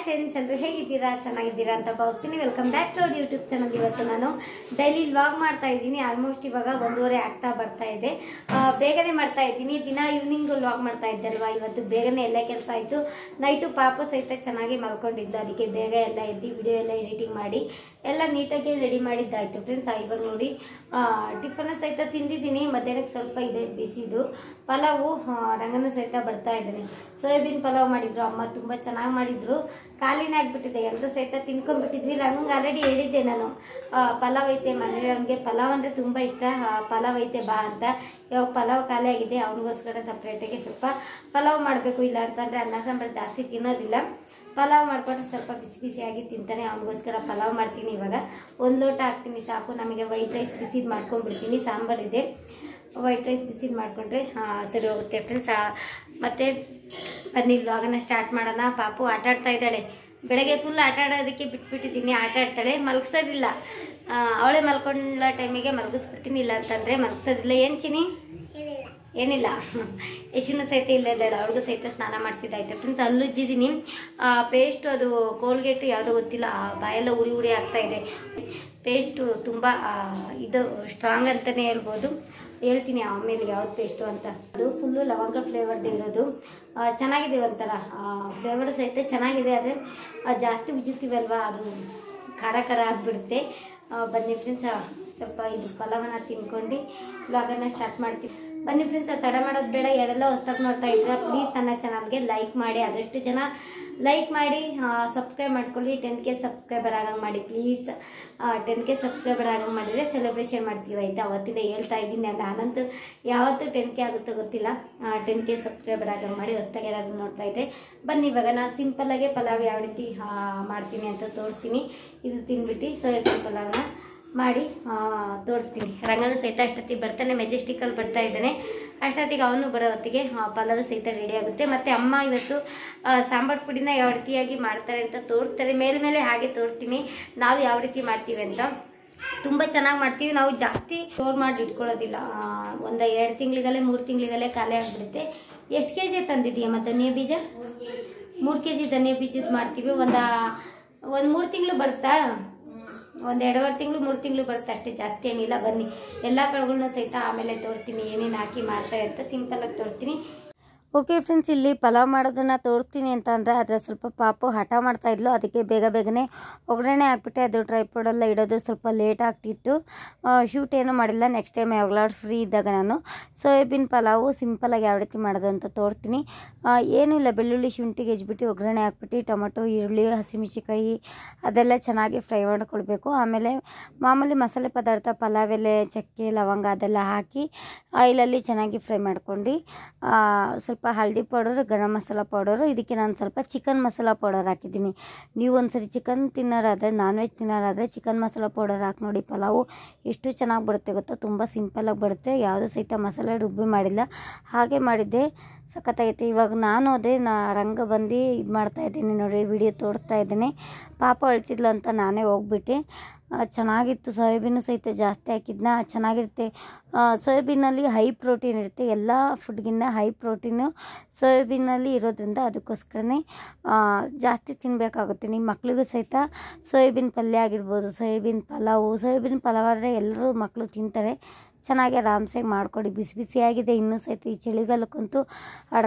Friends, ಎಲ್ಲರೂ ಹೇಗಿದ್ದೀರಾ? ಚೆನ್ನಾಗಿದ್ದೀರಾ ಅಂತ ಭಾವಿಸ್ತೀನಿ. Welcome back to our YouTube channel. ಇವತ್ತು ನಾನು ಡೈಲಿ ವ್ಲಾಗ್ ಮಾಡ್ತಾ ಇದ್ದೀನಿ. ಆಲ್ಮೋಸ್ಟ್ ಇವಾಗ 1:30 ಆಗ್ತಾ ಬರ್ತಾ ಇದೆ. ಬೇಗನೆ ಮಾಡ್ತಾ ಇದ್ದೀನಿ. ದಿನ ಈವ್ನಿಂಗ್ ವ್ಲಾಗ್ ಮಾಡ್ತಾ ಇದ್ದೆ ಅಲ್ವಾ. ಇವತ್ತು ಬೇಗನೆ ಎಲ್ಲ ಕೆಲಸ ಆಯಿತು. ನೈಟು ಪಾಪ ಸಹಿತ ಚೆನ್ನಾಗಿ ಮಲ್ಕೊಂಡಿದ್ದು, ಅದಕ್ಕೆ ಬೇಗ ಎಲ್ಲ ಎದ್ದು ವಿಡಿಯೋ ಎಲ್ಲ ಎಡಿಟಿಂಗ್ ಮಾಡಿ ಎಲ್ಲ ನೀಟಾಗಿ ರೆಡಿ ಮಾಡಿದ್ದಾಯಿತು ಫ್ರೆಂಡ್ಸ್. ಇವಾಗ ನೋಡಿ ಟಿಫನ್ ಸಹಿತ ತಿಂದಿದ್ದೀನಿ. ಮಧ್ಯಾಹ್ನಕ್ಕೆ ಸ್ವಲ್ಪ ಇದೆ ಬಿಸಿದು ಪಲಾವು. ರಂಗನ ಸಹಿತ ಬರ್ತಾ ಇದ್ದೀನಿ. ಸೋಯಾಬೀನ್ ಪಲಾವ್ ಮಾಡಿದ್ರು ಅಮ್ಮ, ತುಂಬ ಚೆನ್ನಾಗಿ ಮಾಡಿದ್ರು. ಖಾಲಿನೇ ಆಗಿಬಿಟ್ಟಿದೆ, ಎಲ್ಲರೂ ಸಹಿತ ತಿನ್ಕೊಂಡ್ಬಿಟ್ಟಿದ್ವಿ. ರಂಗಂಗೆ ಆಲ್ರೆಡಿ ಹೇಳಿದ್ದೆ ನಾನು, ಪಲಾವ್ ಐತೆ ಮನೇಲಿ, ಅವನಿಗೆ ಪಲಾವ್ ಅಂದರೆ ತುಂಬ ಇಷ್ಟ. ಪಲಾವ್ ಐತೆ ಬಾ ಅಂತ. ಇವಾಗ ಪಲಾವ್ ಖಾಲಿ ಆಗಿದೆ, ಅವನಿಗೋಸ್ಕರ ಸಪ್ರೇಟಾಗಿ ಸ್ವಲ್ಪ ಪಲಾವ್ ಮಾಡಬೇಕು. ಇಲ್ಲ ಅಂತಂದರೆ ಅನ್ನ ಸಾಂಬಾರು ಜಾಸ್ತಿ ತಿನ್ನೋದಿಲ್ಲ. ಪಲಾವ್ ಮಾಡಿಕೊಟ್ರೆ ಸ್ವಲ್ಪ ಬಿಸಿ ಬಿಸಿಯಾಗಿ ತಿಂತಾನೆ. ಅವನಿಗೋಸ್ಕರ ಪಲಾವ್ ಮಾಡ್ತೀನಿ. ಇವಾಗ 1 ಲೋಟ ಹಾಕ್ತೀನಿ ಸಾಕು. ನಮಗೆ ವೈಟ್ ರೈಸ್ ಬಿಸಿದು ಮಾಡ್ಕೊಂಡ್ಬಿಡ್ತೀನಿ. ಸಾಂಬಾರಿದೆ, ವೈಟ್ ರೈಸ್ ಬಿಸಿದು ಮಾಡಿಕೊಂಡ್ರೆ ಸರಿ ಹೋಗುತ್ತೆ ಫ್ರೆಂಡ್ಸ್. ಮತ್ತು ಬನ್ನಿ ವ್ಲಾಗನ್ನು ಸ್ಟಾರ್ಟ್ ಮಾಡೋಣ. ಪಾಪು ಆಟ ಆಡ್ತಾ ಇದ್ದಾಳೆ. ಬೆಳಗ್ಗೆ ಫುಲ್ ಆಟ ಆಡೋದಕ್ಕೆ ಬಿಟ್ಬಿಟ್ಟಿದ್ದೀನಿ. ಆಟ ಆಡ್ತಾಳೆ, ಮಲಗಿಸೋದಿಲ್ಲ. ಅವಳೇ ಮಲ್ಕೊಂಡ ಟೈಮಿಗೆ ಮಲಗಿಸ್ಬಿಡ್ತೀನಿ. ಇಲ್ಲ ಅಂತಂದರೆ ಮಲಗಿಸೋದಿಲ್ಲ. ಏನು ಚಿನಿ? ಏನಿಲ್ಲ. ಯಶುನು ಸಹಿತ ಇಲ್ಲದಾಳೆ, ಅವ್ರಿಗೂ ಸಹಿತ ಸ್ನಾನ ಮಾಡಿಸಿದ್ದಾಯ್ತು ಫ್ರೆಂಡ್ಸ್. ಅಲ್ಲುಜ್ಜಿದ್ದೀನಿ ಪೇಸ್ಟು, ಅದು ಕೋಲ್ಗೇಟು ಯಾವುದೋ ಗೊತ್ತಿಲ್ಲ, ಬಾಯೆಲ್ಲ ಉರಿ ಉರಿ ಆಗ್ತಾಯಿದೆ. ಪೇಸ್ಟು ತುಂಬ ಇದು ಸ್ಟ್ರಾಂಗ್ ಅಂತಲೇ ಹೇಳ್ಬೋದು. ಹೇಳ್ತೀನಿ ಆಮೇಲೆ ಯಾವ್ದು ಪೇಸ್ಟು ಅಂತ. ಅದು ಫುಲ್ಲು ಲವಂಗ ಫ್ಲೇವರ್ದು ಇರೋದು. ಚೆನ್ನಾಗಿದೆ, ಒಂಥರ ಫ್ಲೇವರ್ ಸಹಿತ ಚೆನ್ನಾಗಿದೆ. ಆದರೆ ಜಾಸ್ತಿ ಉಜ್ಜುತ್ತೀವಲ್ವ, ಅದು ಖಾರ ಖಾರ ಆಗಿಬಿಡುತ್ತೆ. ಬನ್ನಿ ಫ್ರೆಂಡ್ಸ್, ಸ್ವಲ್ಪ ಇದು ಪಲಾವನ್ನ ತಿನ್ಕೊಂಡು ವ್ಲಾಗನ್ನು ಸ್ಟಾರ್ಟ್ ಮಾಡ್ತೀವಿ. ಬನ್ನಿ ಫ್ರೆಂಡ್ಸ್, ತಡ ಮಾಡೋದು ಬೇಡ. ಯಾರೆಲ್ಲ ಹೊಸ್ದಾಗಿ ನೋಡ್ತಾ ಇದ್ದೀರಾ ಪ್ಲೀಸ್ ನನ್ನ ಚಾನಲ್ಗೆ ಲೈಕ್ ಮಾಡಿ. ಆದಷ್ಟು ಜನ ಲೈಕ್ ಮಾಡಿ, ಸಬ್ಸ್ಕ್ರೈಬ್ ಮಾಡ್ಕೊಳ್ಳಿ. 10K ಸಬ್ಸ್ಕ್ರೈಬರ್ ಆಗಂಗೆ ಮಾಡಿ ಪ್ಲೀಸ್. 10K ಸಬ್ಸ್ಕ್ರೈಬರ್ ಆಗಂಗೆ ಮಾಡಿದರೆ ಸೆಲೆಬ್ರೇಷನ್ ಮಾಡ್ತೀವಿ ಆಯಿತಾ. ಅವತ್ತಿಂದ ಹೇಳ್ತಾ ಇದ್ದೀನಿ, ನಾನಂತೂ ಯಾವತ್ತೂ 10K ಆಗುತ್ತೋ ಗೊತ್ತಿಲ್ಲ. 10K ಸಬ್ಸ್ಕ್ರೈಬರ್ ಆಗಂಗೆ ಮಾಡಿ. ಹೊಸ್ದಾಗಿ ಯಾರಾದರೂ ನೋಡ್ತಾ ಇದ್ದೆ ಬನ್ನಿ. ಇವಾಗ ನಾನು ಸಿಂಪಲ್ಲಾಗೆ ಪಲಾವ್ ಯಾವ ರೀತಿ ಮಾಡ್ತೀನಿ ಅಂತ ತೋರಿಸ್ತೀನಿ. ಇದು ತಿಂದ್ಬಿಟ್ಟು ಸೋಯಾಬೀನ್ ಪಲಾವ್ನ ಮಾಡಿ ತೋರಿಸ್ತೀನಿ. ರಂಗನು ಸಹಿತ ಅಷ್ಟೊತ್ತಿಗೆ ಬರ್ತಾನೆ, ಮೆಜೆಸ್ಟಿಕಲ್ಲಿ ಬರ್ತಾ ಇದ್ದಾನೆ. ಅಷ್ಟೊತ್ತಿಗೆ ಅವನು ಬರೋ ಹೊತ್ತಿಗೆ ಪಲಾವ್ ಸಹಿತ ರೆಡಿ ಆಗುತ್ತೆ. ಮತ್ತು ಅಮ್ಮ ಇವತ್ತು ಸಾಂಬಾರು ಪುಡಿನ ಯಾವ ರೀತಿಯಾಗಿ ಮಾಡ್ತಾರೆ ಅಂತ ತೋರಿಸ್ತಾರೆ. ಮೇಲೆ ಹಾಗೆ ತೋರಿಸ್ತೀನಿ ನಾವು ಯಾವ ರೀತಿ ಮಾಡ್ತೀವಿ ಅಂತ. ತುಂಬ ಚೆನ್ನಾಗಿ ಮಾಡ್ತೀವಿ ನಾವು. ಜಾಸ್ತಿ ಸ್ಟೋರ್ ಮಾಡಿ ಇಟ್ಕೊಳ್ಳೋದಿಲ್ಲ. ಒಂದು 2 ತಿಂಗಳಿಗಲ್ಲೇ 3 ತಿಂಗಳಿಗಲ್ಲೇ ಖಾಲಿ ಆಗಿಬಿಡುತ್ತೆ. ಎಷ್ಟು kg ತಂದಿದ್ದೀಯಮ್ಮ ಧನಿಯಾ ಬೀಜ? 3 kg ಧನಿಯಾ ಬೀಜದ ಮಾಡ್ತೀವಿ. ಒಂದು 3 ತಿಂಗಳು ಬರುತ್ತಾ? 1-2.5 ತಿಂಗಳು 3 ತಿಂಗಳು ಬರುತ್ತೆ ಅಷ್ಟೇ, ಜಾಸ್ತಿ ಏನಿಲ್ಲ. ಬನ್ನಿ ಎಲ್ಲ ಕಳುಗಳನ್ನೂ ಸಹಿತ ಆಮೇಲೆ ತೋರಿಸ್ತೀನಿ ಏನೇನು ಹಾಕಿ ಮಾಡ್ತಾರೆ ಅಂತ. ಸಿಂಪಲಾಗಿ ತೋರಿಸ್ತೀನಿ. ಓಕೆ ಫ್ರೆಂಡ್ಸ್, ಇಲ್ಲಿ ಪಲಾವ್ ಮಾಡೋದನ್ನು ತೋರಿಸ್ತೀನಿ ಅಂತ ಅಂದರೆ ಆದರೆ ಸ್ವಲ್ಪ ಪಾಪು ಹಠ ಮಾಡ್ತಾಯಿದ್ಲು. ಅದಕ್ಕೆ ಬೇಗನೆ ಒಗ್ಗರಣೆ ಹಾಕ್ಬಿಟ್ಟೆ. ಅದು ಟ್ರೈಪೋಡೆಲ್ಲ ಇಡೋದು ಸ್ವಲ್ಪ ಲೇಟ್ ಆಗ್ತಿತ್ತು. ಶೂಟ್ ಏನೂ ಮಾಡಿಲ್ಲ. ನೆಕ್ಸ್ಟ್ ಟೈಮ್ ಯಾವಾಗಲಾದ್ರು ಫ್ರೀ ಇದ್ದಾಗ ನಾನು ಸೋಯಾಬೀನ್ ಪಲಾವು ಸಿಂಪಲಾಗಿ ಯಾವ ರೀತಿ ಮಾಡೋದು ಅಂತ ತೋರಿಸ್ತೀನಿ. ಏನೂ ಇಲ್ಲ, ಬೆಳ್ಳುಳ್ಳಿ ಶುಂಠಿಗೆ ಹೆಜ್ಬಿಟ್ಟು ಒಗ್ಗರಣೆ ಹಾಕ್ಬಿಟ್ಟು ಟೊಮೊಟೊ, ಈರುಳ್ಳಿ, ಹಸಿಮೆಣಸಿಕಾಯಿ ಅದೆಲ್ಲ ಚೆನ್ನಾಗಿ ಫ್ರೈ ಮಾಡ್ಕೊಳ್ಬೇಕು. ಆಮೇಲೆ ಮಾಮೂಲಿ ಮಸಾಲೆ ಪದಾರ್ಥ ಪಲಾವ್ ಎಲೆ, ಚಕ್ಕೆ, ಲವಂಗ ಅದೆಲ್ಲ ಹಾಕಿ ಆಯಿಲಲ್ಲಿ ಚೆನ್ನಾಗಿ ಫ್ರೈ ಮಾಡ್ಕೊಂಡು ಸ್ವಲ್ಪ ಹಳದಿ ಪೌಡರ್, ಗರಂ ಮಸಾಲ ಪೌಡರು, ಇದಕ್ಕೆ ನಾನು ಸ್ವಲ್ಪ ಚಿಕನ್ ಮಸಾಲ ಪೌಡರ್ ಹಾಕಿದ್ದೀನಿ. ನೀವು ಒಂದ್ಸರಿ ಚಿಕನ್ ತಿನ್ನೋರಾದರೆ, ನಾನ್ ವೆಜ್ ತಿನ್ನೋರಾದರೆ ಚಿಕನ್ ಮಸಾಲ ಪೌಡರ್ ಹಾಕಿ ನೋಡಿ. ಪಲಾವು ಎಷ್ಟು ಚೆನ್ನಾಗಿ ಬರುತ್ತೆ ಗೊತ್ತಾ. ತುಂಬ ಸಿಂಪಲಾಗಿ ಬರುತ್ತೆ. ಯಾವುದೂ ಸಹಿತ ಮಸಾಲೆ ರುಬ್ಬಿ ಮಾಡಿಲ್ಲ, ಹಾಗೆ ಮಾಡಿದ್ದೆ. ಸಖತ್ತಾಗೈತೆ. ಇವಾಗ ನಾನು ಅದೇ ರಂಗ ಬಂದು ಇದು ಮಾಡ್ತಾಯಿದ್ದೀನಿ ನೋಡಿ, ವಿಡಿಯೋ ತೋರಿಸ್ತಾ ಇದ್ದೀನಿ. ಪಾಪ ಅಳ್ತಿದ್ಲು ಅಂತ ನಾನೇ ಹೋಗ್ಬಿಟ್ಟೆ. ಚೆನ್ನಾಗಿತ್ತು. ಸೋಯಾಬೀನು ಸಹಿತ ಜಾಸ್ತಿ ಹಾಕಿದ್ನ, ಚೆನ್ನಾಗಿರುತ್ತೆ. ಸೋಯಾಬೀನಲ್ಲಿ ಹೈ ಪ್ರೋಟೀನ್ ಇರುತ್ತೆ. ಎಲ್ಲ ಫುಡ್ಗಿನ್ನ ಹೈ ಪ್ರೋಟೀನು ಸೋಯಾಬೀನಲ್ಲಿ ಇರೋದ್ರಿಂದ ಅದಕ್ಕೋಸ್ಕರನೇ ಜಾಸ್ತಿ ತಿನ್ನಬೇಕಾಗುತ್ತೆ. ನಿಮ್ಮ ಮಕ್ಳಿಗೂ ಸಹಿತ ಸೋಯಾಬೀನ್ ಪಲ್ಯ ಆಗಿರ್ಬೋದು, ಸೋಯಾಬೀನ್ ಪಲಾವ್ ಆದರೆ ಎಲ್ಲರೂ ಮಕ್ಕಳು ತಿಂತಾರೆ. ಚೆನ್ನಾಗಿ ಆರಾಮ್ಸಾಗಿ ಮಾಡಿಕೊಡಿ. ಬಿಸಿ ಬಿಸಿಯಾಗಿದೆ ಇನ್ನೂ ಸಹಿತ. ಈ ಚಳಿಗಾಲಕ್ಕಂತೂ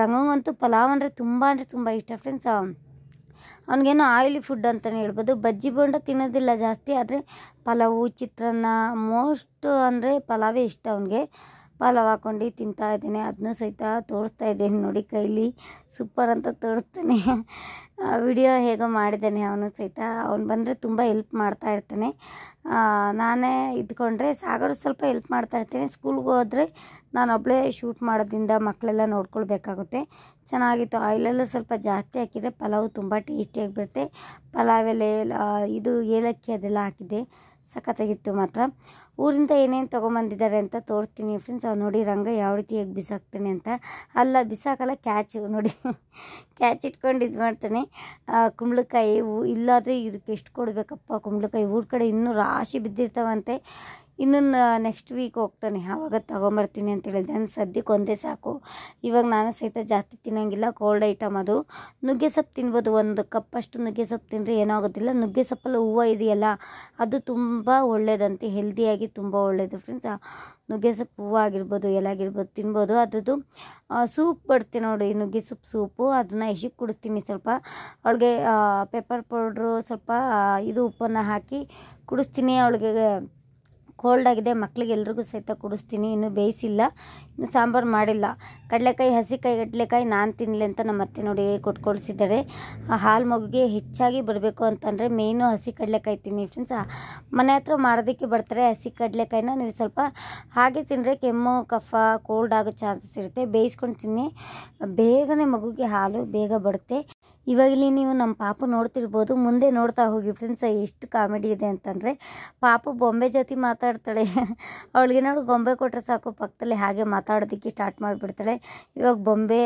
ರಂಗಂಗಂತೂ ಪಲಾವ್ ಅಂದರೆ ತುಂಬ ಇಷ್ಟ ಫ್ರೆಂಡ್ಸ್. ಅವ್ನಿಗೇನೋ ಆಯಿಲಿ ಫುಡ್ ಅಂತಲೇ ಹೇಳ್ಬೋದು. ಬಜ್ಜಿ ಬೋಂಡ ತಿನ್ನೋದಿಲ್ಲ ಜಾಸ್ತಿ, ಆದರೆ ಪಲಾವು, ಚಿತ್ರಾನ್ನ, ಮೋಸ್ಟ್ ಅಂದರೆ ಪಲಾವೇ ಇಷ್ಟ ಅವನಿಗೆ. ಪಲಾವ್ ಹಾಕ್ಕೊಂಡು ತಿಂತಾ ಇದ್ದೀನಿ. ಅದನ್ನೂ ಸಹಿತ ತೋರಿಸ್ತಾ ಇದ್ದೀನಿ ನೋಡಿ, ಕೈಲಿ ಸೂಪರ್ ಅಂತ ತೋರಿಸ್ತಾನೆ. ವಿಡಿಯೋ ಹೇಗೋ ಮಾಡಿದ್ದಾನೆ ಅವನು ಸಹಿತ. ಅವ್ನು ಬಂದರೆ ತುಂಬ ಹೆಲ್ಪ್ ಮಾಡ್ತಾ ಇರ್ತಾನೆ. ನಾನೇ ಇದ್ಕೊಂಡ್ರೆ ಸಾಗರ ಸ್ವಲ್ಪ ಹೆಲ್ಪ್ ಮಾಡ್ತಾ ಇರ್ತೀನಿ. ಸ್ಕೂಲ್ಗೆ ಹೋದರೆ ನಾನೊಬ್ಬಳೇ ಶೂಟ್ ಮಾಡೋದ್ರಿಂದ ಮಕ್ಕಳೆಲ್ಲ ನೋಡ್ಕೊಳ್ಬೇಕಾಗುತ್ತೆ. ಚೆನ್ನಾಗಿತ್ತು. ಆಯಿಲೆಲ್ಲ ಸ್ವಲ್ಪ ಜಾಸ್ತಿ ಹಾಕಿದರೆ ಪಲಾವು ತುಂಬ ಟೇಸ್ಟಿಯಾಗಿ ಬರುತ್ತೆ. ಪಲಾವ್ ಎಲೆ, ಇದು ಏಲಕ್ಕಿ ಅದೆಲ್ಲ ಹಾಕಿದ್ದೆ. ಸಖತ್ತಾಗಿತ್ತು ಮಾತ್ರ. ಊರಿಂದ ಏನೇನು ತೊಗೊಂಬಂದಿದ್ದಾರೆ ಅಂತ ತೋರಿಸ್ತೀನಿ ಫ್ರೆಂಡ್ಸ್. ನೋಡಿ ರಂಗ ಯಾವ ರೀತಿ ಹೇಗೆ ಬಿಸಾಕ್ತಾನೆ ಅಂತ. ಅಲ್ಲ ಬಿಸಾಕಲ್ಲ, ಕ್ಯಾಚು ನೋಡಿ, ಕ್ಯಾಚ್ ಇಟ್ಕೊಂಡು ಇದು ಮಾಡ್ತಾನೆ. ಕುಂಬಳಕಾಯಿ ಇಲ್ಲಾದರೆ ಇದಕ್ಕೆ ಎಷ್ಟು ಕೊಡಬೇಕಪ್ಪ. ಕುಂಬಳಕಾಯಿ ಊರ ಕಡೆ ಇನ್ನೂ ರಾಶಿ ಬಿದ್ದಿರ್ತಾವಂತೆ. ಇನ್ನು ನೆಕ್ಸ್ಟ್ ವೀಕ್ ಹೋಗ್ತಾನೆ, ಆವಾಗ ತೊಗೊಂಬರ್ತೀನಿ ಅಂತ ಹೇಳಿದೆ. ನಾನು ಸದ್ಯಕ್ಕೆ ಒಂದೇ ಸಾಕು. ಇವಾಗ ನಾನು ಸಹಿತ ಜಾಸ್ತಿ ತಿನ್ನೋಂಗಿಲ್ಲ, ಕೋಲ್ಡ್ ಐಟಮ್ ಅದು. ನುಗ್ಗೆ ಸೊಪ್ಪು ತಿನ್ಬೋದು, ಒಂದು ಕಪ್ಪಷ್ಟು ನುಗ್ಗೆ ಸೊಪ್ಪು ತಿಂದರೆ ಏನಾಗೋದಿಲ್ಲ. ನುಗ್ಗೆ ಸೊಪ್ಪಲ್ಲಿ ಹೂವು ಇದೆಯಲ್ಲ, ಅದು ತುಂಬ ಒಳ್ಳೆಯದಂತೆ, ಹೆಲ್ದಿಯಾಗಿ ತುಂಬ ಒಳ್ಳೆಯದು ಫ್ರೆಂಡ್ಸ್. ನುಗ್ಗೆ ಸೊಪ್ಪು ಹೂವು ಆಗಿರ್ಬೋದು, ಎಲೆ ಆಗಿರ್ಬೋದು ತಿನ್ಬೋದು. ಅದ್ರದ್ದು ಸೂಪ್ ಬರುತ್ತೆ ನೋಡಿ, ನುಗ್ಗೆ ಸೊಪ್ಪು ಸೂಪು, ಅದನ್ನು ಯಶಕ್ಕೆ ಕುಡಿಸ್ತೀನಿ. ಸ್ವಲ್ಪ ಅವಳಿಗೆ ಪೆಪ್ಪರ್ ಪೌಡ್ರು, ಸ್ವಲ್ಪ ಇದು ಉಪ್ಪನ್ನು ಹಾಕಿ ಕುಡಿಸ್ತೀನಿ. ಅವಳಿಗೆ ಕೋಲ್ಡ್ ಆಗಿದೆ, ಮಕ್ಕಳಿಗೆ ಎಲ್ರಿಗೂ ಸಹಿತ ಕುಡಿಸ್ತೀನಿ. ಇನ್ನೂ ಬೇಯಿಸಿಲ್ಲ, ಇನ್ನು ಸಾಂಬಾರು ಮಾಡಿಲ್ಲ. ಕಡಲೆಕಾಯಿ, ಹಸಿಕಾಯಿ ಕಡಲೆಕಾಯಿ ನಾನು ತಿನ್ನಲಿ ಅಂತ ನಮ್ಮ ಅತ್ತೆ ನೋಡಿ ಕೊಟ್ಕೊಳ್ಸಿದ್ದಾರೆ. ಹಾಲು ಮಗುಗೆ ಹೆಚ್ಚಾಗಿ ಬರಬೇಕು ಅಂತಂದರೆ ಮೇಯ್ನು ಹಸಿ ಕಡಲೆಕಾಯಿ ತಿನ್ನಿ ಫ್ರೆಂಡ್ಸ್. ಮನೆ ಹತ್ರ ಮಾಡೋದಕ್ಕೆ ಬರ್ತಾರೆ ಹಸಿ ಕಡಲೆಕಾಯಿನ. ನೀವು ಸ್ವಲ್ಪ ಹಾಗೆ ತಿಂದರೆ ಕೆಮ್ಮು ಕಫ ಕೋಲ್ಡ್ ಆಗೋ ಚಾನ್ಸಸ್ ಇರುತ್ತೆ. ಬೇಯಿಸ್ಕೊಂಡು ತಿನ್ನಿ, ಬೇಗನೆ ಮಗುಗೆ ಹಾಲು ಬೇಗ ಬರುತ್ತೆ. ಇವಾಗಲೇ ನೀವು ನಮ್ಮ ಪಾಪು ನೋಡ್ತಿರ್ಬೋದು, ಮುಂದೆ ನೋಡ್ತಾ ಹೋಗಿ ಫ್ರೆಂಡ್ಸ್. ಎಷ್ಟು ಕಾಮಿಡಿ ಇದೆ ಅಂತಂದರೆ, ಪಾಪು ಬೊಂಬೆ ಜೊತೆ ಮಾತಾಡ್ತಾಳೆ. ಅವಳಿಗೆ ನೋಡಿ ಗೊಂಬೆ ಕೊಟ್ಟರೆ ಸಾಕು, ಪಕ್ಕದಲ್ಲಿ ಹಾಗೆ ಮಾತಾಡೋದಕ್ಕೆ ಸ್ಟಾರ್ಟ್ ಮಾಡಿಬಿಡ್ತಾಳೆ. ಇವಾಗ ಬೊಂಬೆ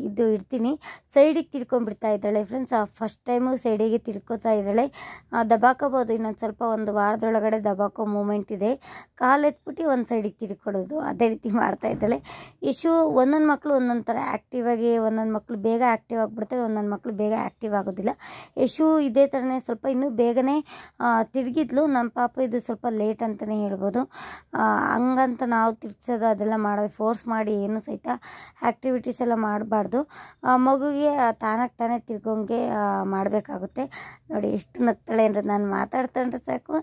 ಇದು ಇಡ್ತೀನಿ, ಸೈಡಿಗೆ ತಿರ್ಕೊಂಡ್ಬಿಡ್ತಾ ಇದ್ದಾಳೆ ಫ್ರೆಂಡ್ಸ್. ಫಸ್ಟ್ ಟೈಮು ಸೈಡಿಗೆ ತಿರ್ಕೋತಾ ಇದ್ದಾಳೆ. ದಬಾಕೋಬೋದು, ಇನ್ನೊಂದು ಸ್ವಲ್ಪ ಒಂದು ವಾರದೊಳಗಡೆ ದಬಾಕೋ ಮೂಮೆಂಟ್ ಇದೆ. ಕಾಲು ಎತ್ಬಿಟ್ಟು ಒಂದು ಸೈಡಿಗೆ ತಿರ್ಕೊಡೋದು, ಅದೇ ರೀತಿ ಮಾಡ್ತಾ ಇದ್ದಾಳೆ. ಒಂದೊಂದು ಮಕ್ಕಳು ಒಂದೊಂದು ಥರ ಆ್ಯಕ್ಟಿವ್ ಆಗಿ, ಒಂದೊಂದು ಮಕ್ಕಳು ಬೇಗ ಆ್ಯಕ್ಟಿವ್ ಆಗಿಬಿಡ್ತಾರೆ, ಒಂದೊಂದು ಮಕ್ಕಳು ಬೇಗ ಆ್ಯಕ್ಟಿವ್ ಆಗೋದಿಲ್ಲ. ಇದೇ ಥರನೇ ಸ್ವಲ್ಪ ಇನ್ನೂ ಬೇಗನೆ ತಿರುಗಿದ್ಲು ನಮ್ಮ ಪಾಪ. ಇದು ಸ್ವಲ್ಪ ಲೇಟ್ ಅಂತಲೇ ಹೇಳ್ಬೋದು. ಹಂಗಂತ ನಾವು ತಿರ್ಗಿಸೋದು ಅದೆಲ್ಲ ಮಾಡೋದು ಫೋರ್ಸ್ ಮಾಡಿ ಏನು ಸಹಿತ ಆ್ಯಕ್ಟಿವಿಟೀಸ್ ಎಲ್ಲ ಮಾಡಬಾರ್ದು. ಮಗುಗೆ ತಾನೇ ತಿರ್ಗೋಂಗೆ ಮಾಡಬೇಕಾಗುತ್ತೆ. ನೋಡಿ ಎಷ್ಟು ನಗ್ತಾಳೆ ಅಂದರೆ, ನಾನು ಮಾತಾಡ್ತಾಂಡ್ರೆ ಸಾಕು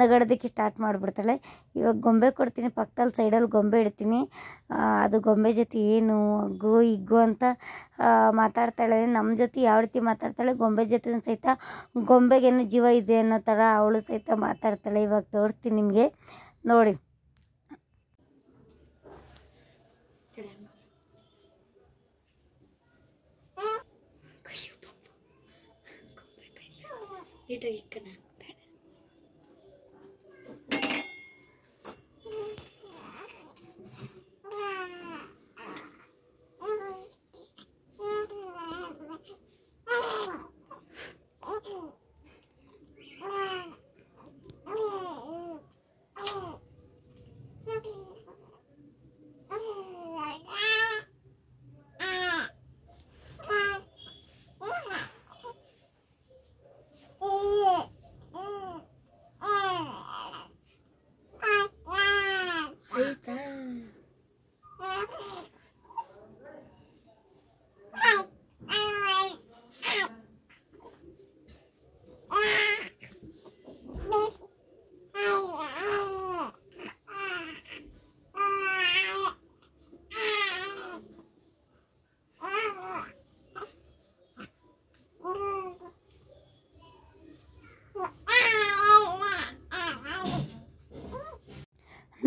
ನಗಡೋದಕ್ಕೆ ಸ್ಟಾರ್ಟ್ ಮಾಡಿಬಿಡ್ತಾಳೆ. ಇವಾಗ ಗೊಂಬೆ ಕೊಡ್ತೀನಿ, ಪಕ್ಕದಲ್ಲಿ ಸೈಡಲ್ಲಿ ಗೊಂಬೆ ಇಡ್ತೀನಿ. ಅದು ಗೊಂಬೆ ಜೊತೆ ಏನು ಅಗ್ಗು ಇಗ್ಗು ಅಂತ ಮಾತಾಡ್ತಾಳೆ. ನಮ್ಮ ಜೊತೆ ಯಾವ ರೀತಿ ಮಾತಾಡ್ತಾಳೆ, ಗೊಂಬೆ ಜೊತೆ ಸಹಿತ ಗೊಂಬೆಗೇನು ಜೀವ ಇದೆ ಅನ್ನೋ ಥರ ಅವಳು ಸಹಿತ ಮಾತಾಡ್ತಾಳೆ. ಇವಾಗ ತೋರಿಸ್ತೀನಿ ನಿಮಗೆ ನೋಡಿ.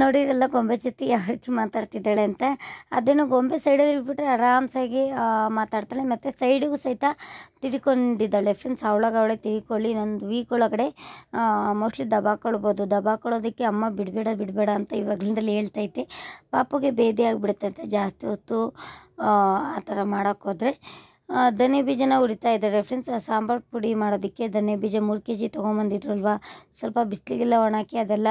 ನೋಡಿರಲ್ಲ ಗೊಂಬೆ ಜೊತೆ ಯಾವ ರೀತಿ ಮಾತಾಡ್ತಿದ್ದಾಳೆ ಅಂತ. ಅದೇನೋ ಗೊಂಬೆ ಸೈಡಲ್ಲಿ ಇಟ್ಬಿಟ್ರೆ ಆರಾಮ್ಸಾಗಿ ಮಾತಾಡ್ತಾಳೆ. ಮತ್ತು ಸೈಡಿಗೂ ಸಹಿತ ತಿರ್ಕೊಂಡಿದ್ದಾಳೆ ಫ್ರೆಂಡ್ಸ್. ಅವಳೇ ತಿರ್ಕೊಳ್ಳಿ, ನಂದು ವೀಕ್ ಒಳಗಡೆ ಮೋಸ್ಟ್ಲಿ ದಬಾಕೊಳ್ಬೋದು. ದಬಾಕೊಳ್ಳೋದಕ್ಕೆ ಅಮ್ಮ ಬಿಡಬೇಡ ಅಂತ ಇವಾಗಲಿಂದಲೇ ಹೇಳ್ತೈತೆ. ಪಾಪುಗೆ ಬೇದಿ ಆಗಿಬಿಡುತ್ತಂತೆ ಜಾಸ್ತಿ ಹೊತ್ತು ಆ ಥರ ಮಾಡೋಕ್ಕೋದ್ರೆ. ಧನೆ ಬೀಜನ ಉರಿತಾ ಇದ್ದಾರೆ ಫ್ರೆಂಡ್ಸ್. ಸಾಂಬಾರು ಪುಡಿ ಮಾಡೋದಕ್ಕೆ ಧನೆ ಬೀಜ 3 kg ತೊಗೊಂಬಂದಿದ್ರಲ್ವ, ಸ್ವಲ್ಪ ಬಿಸಿಲಿಗೆಲ್ಲ ಒಣಾಕಿ ಅದೆಲ್ಲ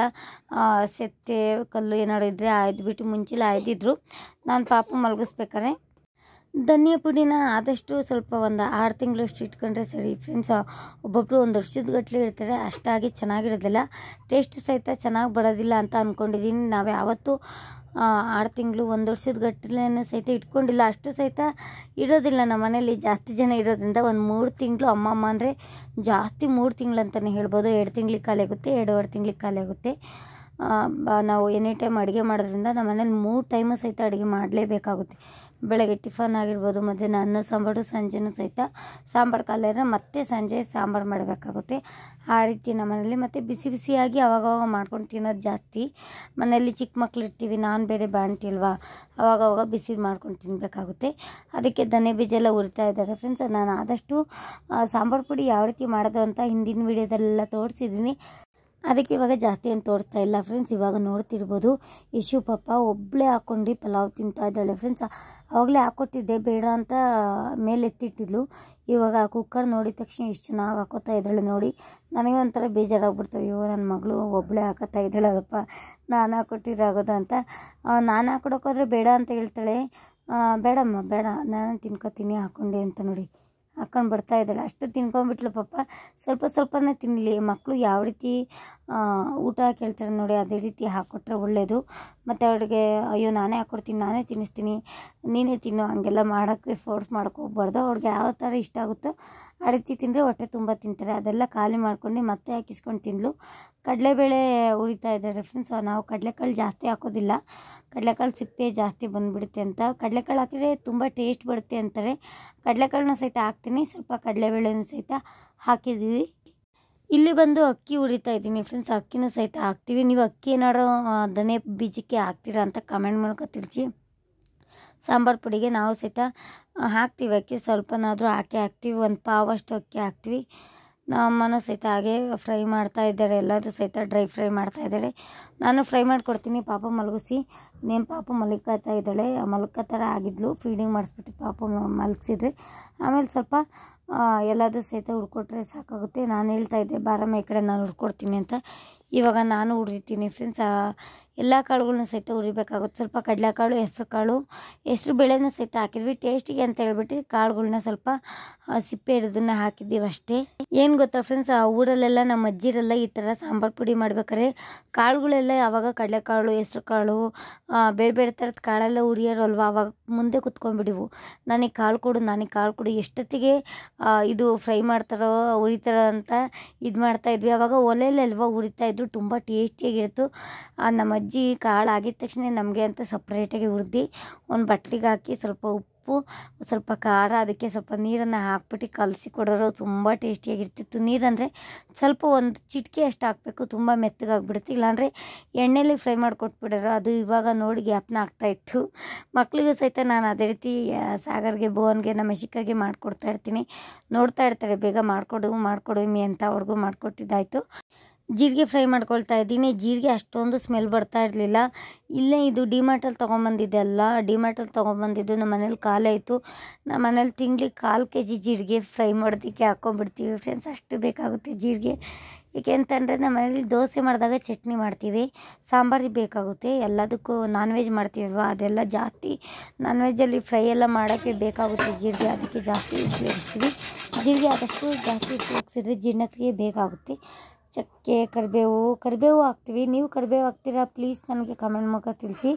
ಸೆತ್ತೆ ಕಲ್ಲು ಏನಾರು ಇದ್ದರೆ ಆಯ್ದುಬಿಟ್ಟು ಮುಂಚೆಲ್ಲ ಆಯ್ದಿದ್ರು. ನಾನು ಪಾಪು ಮಲಗಿಸ್ಬೇಕಾರೆ ಧನಿಯಾ ಪುಡಿನ ಆದಷ್ಟು ಸ್ವಲ್ಪ ಒಂದು 6 ತಿಂಗಳಷ್ಟು ಇಟ್ಕೊಂಡ್ರೆ ಸರಿ ಫ್ರೆಂಡ್ಸ್. ಒಬ್ಬೊಬ್ಬರು 1 ವರ್ಷದ ಗಟ್ಟಲೆ ಇರ್ತಾರೆ, ಅಷ್ಟಾಗಿ ಚೆನ್ನಾಗಿರೋದಿಲ್ಲ. ಟೇಸ್ಟ್ ಸಹಿತ ಚೆನ್ನಾಗಿ ಬರೋದಿಲ್ಲ ಅಂತ ಅಂದ್ಕೊಂಡಿದ್ದೀನಿ. ನಾವು ಯಾವತ್ತೂ 6 ತಿಂಗಳು 1 ವರ್ಷದ ಗಟ್ಟಲೆನೂ ಸಹಿತ ಇಟ್ಕೊಂಡಿಲ್ಲ. ಅಷ್ಟು ಸಹಿತ ಇರೋದಿಲ್ಲ ನಮ್ಮ ಮನೇಲಿ, ಜಾಸ್ತಿ ಜನ ಇರೋದ್ರಿಂದ. ಒಂದು 3 ತಿಂಗಳು ಅಮ್ಮಮ್ಮ ಅಂದರೆ ಜಾಸ್ತಿ, 3 ತಿಂಗಳು ಅಂತಲೇ ಹೇಳ್ಬೋದು. 2 ತಿಂಗಳಿಗೆ ಖಾಲಿ ಆಗುತ್ತೆ, 2.5 ತಿಂಗಳಿಗೆ ಖಾಲಿ ಆಗುತ್ತೆ. ನಾವು ಎನಿ ಟೈಮ್ ಅಡುಗೆ ಮಾಡೋದ್ರಿಂದ ನಮ್ಮ ಮನೇಲಿ 3 ಟೈಮು ಸಹಿತ ಅಡುಗೆ ಮಾಡಲೇಬೇಕಾಗುತ್ತೆ. ಬೆಳಗ್ಗೆ ಟಿಫನ್ ಆಗಿರ್ಬೋದು, ಮಧ್ಯಾಹ್ನ ಅನ್ನ ಸಾಂಬಾರು, ಸಂಜೆನೂ ಸಹಿತ ಸಾಂಬಾರು ಖಾಲಿಯಾದರೆ ಮತ್ತೆ ಸಂಜೆ ಸಾಂಬಾರು ಮಾಡಬೇಕಾಗುತ್ತೆ. ಆ ರೀತಿ ನಮ್ಮ ಮನೇಲಿ. ಮತ್ತು ಬಿಸಿಯಾಗಿ ಅವಾಗವಾಗ ಮಾಡ್ಕೊಂಡು ತಿನ್ನೋದು ಜಾಸ್ತಿ. ಮನೆಯಲ್ಲಿ ಚಿಕ್ಕ ಮಕ್ಳು ಇರ್ತೀವಿ, ನಾನು ಬೇರೆ ಬಾಣ್ತಿ ಅಲ್ವಾ, ಅವಾಗವಾಗ ಬಿಸಿ ಮಾಡ್ಕೊಂಡು ತಿನ್ನಬೇಕಾಗುತ್ತೆ. ಅದಕ್ಕೆ ಧನೆ ಬೀಜ ಎಲ್ಲ ಉರಿತಾ ಇದ್ದಾರೆ ಫ್ರೆಂಡ್ಸ್. ನಾನು ಆದಷ್ಟು ಸಾಂಬಾರು ಪುಡಿ ಯಾವ ರೀತಿ ಮಾಡೋದು ಅಂತ ಹಿಂದಿನ ವೀಡಿಯೋದಲ್ಲೆಲ್ಲ ತೋರಿಸಿದ್ದೀನಿ. ಅದಕ್ಕೆ ಇವಾಗ ಜಾಸ್ತಿ ಏನು ತೋರಿಸ್ತಾ ಇಲ್ಲ ಫ್ರೆಂಡ್ಸ್. ಇವಾಗ ನೋಡ್ತಿರ್ಬೋದು ಯಶು ಪಾಪ ಒಬ್ಬಳೇ ಹಾಕ್ಕೊಂಡು ಪಲಾವ್ ತಿಂತಾ ಇದ್ದಾಳೆ ಫ್ರೆಂಡ್ಸ್. ಆವಾಗಲೇ ಹಾಕ್ಕೊಟ್ಟಿದ್ದೆ ಬೇಡ ಅಂತ ಮೇಲೆ ಎತ್ತಿಟ್ಟಿದ್ಲು. ಇವಾಗ ಕುಕ್ಕರ್ ನೋಡಿದ ತಕ್ಷಣ ಎಷ್ಟು ಚೆನ್ನಾಗಿ ಹಾಕೋತಾ ಇದ್ದಾಳೆ ನೋಡಿ. ನನಗೆ ಒಂಥರ ಬೇಜಾರಾಗ್ಬಿಡ್ತವೆ, ಅಯ್ಯೋ ನನ್ನ ಮಗಳು ಒಬ್ಬಳೇ ಹಾಕೋತಾ ಇದ್ದಾಳಪ್ಪ, ನಾನು ಹಾಕ್ಕೊಟ್ಟಿರಾಗೋದು ಅಂತ. ನಾನು ಹಾಕ್ಕೊಡೋಕ್ಕೋದ್ರೆ ಬೇಡ ಅಂತ ಹೇಳ್ತಾಳೆ. ಬೇಡಮ್ಮ ಬೇಡ, ನಾನು ತಿನ್ಕೋತೀನಿ ಹಾಕ್ಕೊಂಡೆ ಅಂತ ನೋಡಿ ಹಾಕ್ಕೊಂಡು ಬರ್ತಾ ಇದ್ದಾಳೆ. ಅಷ್ಟು ತಿನ್ಕೊಂಡ್ಬಿಟ್ಲು ಪಾಪ. ಸ್ವಲ್ಪ ಸ್ವಲ್ಪನೇ ತಿನ್ನಲಿ, ಮಕ್ಕಳು ಯಾವ ರೀತಿ ಊಟ ಕೇಳ್ತಾರೆ ನೋಡಿ ಅದೇ ರೀತಿ ಹಾಕ್ಕೊಟ್ರೆ ಒಳ್ಳೆಯದು. ಮತ್ತು ಅವ್ರಿಗೆ ಅಯ್ಯೋ ನಾನೇ ಹಾಕ್ಕೊಡ್ತೀನಿ, ನಾನೇ ತಿನ್ನಿಸ್ತೀನಿ, ನೀನೇ ತಿನ್ನು ಹಂಗೆಲ್ಲ ಮಾಡೋಕ್ಕೆ ಫೋರ್ಸ್ ಮಾಡೋಕ್ಕೆ ಹೋಗ್ಬಾರ್ದು. ಅವ್ರಿಗೆ ಯಾವ ಥರ ಇಷ್ಟ ಆಗುತ್ತೋ ಆ ರೀತಿ ತಿಂದರೆ ಹೊಟ್ಟೆ ತುಂಬ ತಿಂತಾರೆ. ಅದೆಲ್ಲ ಖಾಲಿ ಮಾಡ್ಕೊಂಡು ಮತ್ತೆ ಹಾಕಿಸ್ಕೊಂಡು ತಿಂದಳು. ಕಡಲೆಬೇಳೆ ಹುರಿತಾ ಇದ್ದಾರೆ ಫ್ರೆಂಡ್ಸ್. ನಾವು ಕಡಲೆಕಾಳು ಜಾಸ್ತಿ ಹಾಕೋದಿಲ್ಲ, ಕಡಲೆಕಾಳು ಸಿಪ್ಪೆ ಜಾಸ್ತಿ ಬಂದುಬಿಡುತ್ತೆ ಅಂತ. ಕಡಲೆಕಾಳು ಹಾಕಿದರೆ ತುಂಬ ಟೇಸ್ಟ್ ಬರುತ್ತೆ ಅಂತಾರೆ. ಕಡಲೆಕಾಳನ್ನ ಸಹಿತ ಹಾಕ್ತೀನಿ, ಸ್ವಲ್ಪ ಕಡಲೆಬೇಳೆನೂ ಸಹಿತ ಹಾಕಿದ್ದೀವಿ. ಇಲ್ಲಿ ಬಂದು ಅಕ್ಕಿ ಹುರಿತಾ ಇದ್ದೀನಿ ಫ್ರೆಂಡ್ಸ್. ಅಕ್ಕಿನೂ ಸಹಿತ ಹಾಕ್ತೀವಿ. ನೀವು ಅಕ್ಕಿ ಏನಾದ್ರು ದನೆ ಬೀಜಕ್ಕೆ ಹಾಕ್ತೀರಾ ಅಂತ ಕಮೆಂಟ್ ಮೂಲಕ ತಿಳಿಸಿ. ಸಾಂಬಾರು ಪುಡಿಗೆ ನಾವು ಸಹಿತ ಹಾಕ್ತೀವಿ ಅಕ್ಕಿ, ಸ್ವಲ್ಪನಾದರೂ ಹಾಕ್ತೀವಿ. ಒಂದು ಪಾವಷ್ಟು ಅಕ್ಕಿ ಹಾಕ್ತೀವಿ. ನಮ್ಮನ್ನು ಸಹಿತ ಹಾಗೆ ಫ್ರೈ ಮಾಡ್ತಾ ಇದ್ದಾರೆ, ಎಲ್ಲದೂ ಸಹಿತ ಡ್ರೈ ಫ್ರೈ ಮಾಡ್ತಾ ಇದ್ದಾರೆ. ನಾನು ಫ್ರೈ ಮಾಡಿಕೊಡ್ತೀನಿ ಪಾಪ ಮಲಗಿಸಿ. ಇನ್ನೇನು ಪಾಪ ಮಲ್ಕೋತಾ ಇದ್ದಾಳೆ, ಮಲ್ಕೋ ಥರ ಆಗಿದ್ಲು. ಫೀಡಿಂಗ್ ಮಾಡಿಸ್ಬಿಟ್ಟು ಪಾಪ ಮಲಗಿಸಿದ್ರೆ ಆಮೇಲೆ ಸ್ವಲ್ಪ ಎಲ್ಲದೂ ಸಹಿತ ಹುಡ್ಕೊಟ್ರೆ ಸಾಕಾಗುತ್ತೆ. ನಾನು ಹೇಳ್ತಾ ಇದ್ದೆ ಬಾರಮ್ಮ ಈ ಕಡೆ ನಾನು ಹುಡ್ಕೊಡ್ತೀನಿ ಅಂತ. ಇವಾಗ ನಾನು ಹುರಿತೀನಿ ಫ್ರೆಂಡ್ಸ್. ಎಲ್ಲ ಕಾಳುಗಳನ್ನೂ ಸಹಿತ ಹುರಿಬೇಕಾಗುತ್ತೆ. ಸ್ವಲ್ಪ ಕಡಲೆಕಾಳು, ಹೆಸರು ಬೇಳೆನೂ ಸಹಿತ ಹಾಕಿದ್ವಿ ಟೇಸ್ಟಿಗೆ ಅಂತ ಹೇಳ್ಬಿಟ್ಟು. ಕಾಳುಗಳನ್ನ ಸ್ವಲ್ಪ ಸಿಪ್ಪೆ ಇರೋದನ್ನ ಹಾಕಿದ್ದೀವಿ ಅಷ್ಟೇ. ಏನು ಗೊತ್ತಾ ಫ್ರೆಂಡ್ಸ್, ಆ ಊರಲ್ಲೆಲ್ಲ ನಮ್ಮ ಅಜ್ಜಿರೆಲ್ಲ ಈ ಥರ ಸಾಂಬಾರು ಪುಡಿ ಮಾಡ್ಬೇಕಾದ್ರೆ ಕಾಳುಗಳೆಲ್ಲ ಆವಾಗ ಕಡಲೆಕಾಳು, ಹೆಸರು ಕಾಳು, ಬೇರೆ ಬೇರೆ ಥರದ ಕಾಳೆಲ್ಲ ಹುರಿಯೋರಲ್ವ, ಆವಾಗ ಮುಂದೆ ಕುತ್ಕೊಂಡ್ಬಿಡಿವು, ನನಗೆ ಕಾಳು ಕೊಡು ಎಷ್ಟೊತ್ತಿಗೆ ಇದು ಫ್ರೈ ಮಾಡ್ತಾರೋ ಹುರಿತಾರೋ ಅಂತ ಇದು ಮಾಡ್ತಾಯಿದ್ವಿ. ಆವಾಗ ಒಲೆಯಲ್ಲೆಲ್ವ ಹುರಿತಾಯಿದ್ರು, ತುಂಬ ಟೇಸ್ಟಿಯಾಗಿತ್ತು. ನಮ್ಮ ಅಜ್ಜಿ ಕಾಳು ಆಗಿದ ತಕ್ಷಣ ನಮಗೆ ಅಂತ ಸಪ್ರೇಟಾಗಿ ಹುರಿದು ಒಂದು ಬಟ್ಲಿಗೆ ಹಾಕಿ ಸ್ವಲ್ಪ ಉಪ್ಪು, ಸ್ವಲ್ಪ ಖಾರ, ಅದಕ್ಕೆ ಸ್ವಲ್ಪ ನೀರನ್ನು ಹಾಕ್ಬಿಟ್ಟು ಕಲಸಿ ಕೊಡೋರು. ತುಂಬ ಟೇಸ್ಟಿಯಾಗಿರ್ತಿತ್ತು. ನೀರಂದರೆ ಸ್ವಲ್ಪ ಒಂದು ಚಿಟಿಕೆ ಅಷ್ಟು ಹಾಕಬೇಕು, ತುಂಬ ಮೆತ್ತಗಾಗ್ಬಿಡುತ್ತೆ. ಇಲ್ಲಾಂದರೆ ಎಣ್ಣೆಲಿ ಫ್ರೈ ಮಾಡಿಕೊಟ್ಬಿಡೋರು. ಅದು ಇವಾಗ ನೋಡಿ ಜ್ಞಾಪನ ಆಗ್ತಾಯಿತ್ತು. ಮಕ್ಕಳಿಗೂ ಸಹಿತ ನಾನು ಅದೇ ರೀತಿ ಸಾಗರ್ಗೆ, ಭುವನ್ಗೆ, ನಮ್ಮ ಶಿಕಾಗೆ ಮಾಡಿಕೊಡ್ತಾ ಇರ್ತೀನಿ. ನೋಡ್ತಾ ಇರ್ತಾರೆ ಬೇಗ ಮಾಡಿಕೊಡು ಮಿ ಅಂತ. ಅವ್ರಿಗೂ ಮಾಡಿಕೊಟ್ಟಿದ್ದಾಯಿತು. ಜೀರಿಗೆ ಫ್ರೈ ಮಾಡ್ಕೊಳ್ತಾ ಇದ್ದೀನಿ. ಜೀರಿಗೆ ಅಷ್ಟೊಂದು ಸ್ಮೆಲ್ ಬರ್ತಾ ಇರಲಿಲ್ಲ. ಇಲ್ಲೇ ಇದು ಡಿಮಾರ್ಟಲ್ಲಿ ತೊಗೊಂಬಂದಿದ್ದೆ ಅಲ್ಲ, ಡಿಮಾರ್ಟಲ್ಲಿ ತೊಗೊಂಬಂದಿದ್ದು ನಮ್ಮ ಮನೇಲಿ ಖಾಲಿ ನಮ್ಮ ಮನೇಲಿ ತಿಂಗ್ಳಿಗೆ 1/4 kg ಜೀರಿಗೆ ಫ್ರೈ ಮಾಡೋದಕ್ಕೆ ಹಾಕ್ಕೊಂಡ್ಬಿಡ್ತೀವಿ ಫ್ರೆಂಡ್ಸ್. ಅಷ್ಟು ಬೇಕಾಗುತ್ತೆ ಜೀರಿಗೆ. ಏಕೆ ಅಂತಂದರೆ ನಮ್ಮ ಮನೇಲಿ ದೋಸೆ ಮಾಡಿದಾಗ ಚಟ್ನಿ ಮಾಡ್ತೀವಿ, ಸಾಂಬಾರಿಗೆ ಬೇಕಾಗುತ್ತೆ. ಎಲ್ಲದಕ್ಕೂ ನಾನ್ ವೆಜ್ ಮಾಡ್ತೀವಲ್ವ, ಅದೆಲ್ಲ ಜಾಸ್ತಿ ನಾನ್ ವೆಜ್ಜಲ್ಲಿ ಫ್ರೈ ಎಲ್ಲ ಮಾಡೋಕ್ಕೆ ಬೇಕಾಗುತ್ತೆ ಜೀರಿಗೆ. ಅದಕ್ಕೆ ಜಾಸ್ತಿ ಉಪಯೋಗಿಸ್ತೀವಿ. ಜೀರಿಗೆ ಆದಷ್ಟು ಜಾಸ್ತಿ ಉಪಯೋಗಿಸಿದ್ರೆ ಜೀರ್ಣಕ್ರಿಯೆ ಬೇಕಾಗುತ್ತೆ. ಚಕ್ಕೆ, ಕರಿಬೇವು ಹಾಕ್ತೀವಿ. ನೀವು ಕರಿಬೇವು ಹಾಕ್ತೀರಾ ಪ್ಲೀಸ್ ನನಗೆ ಕಮೆಂಟ್ ಮೂಲಕ ತಿಳಿಸಿ.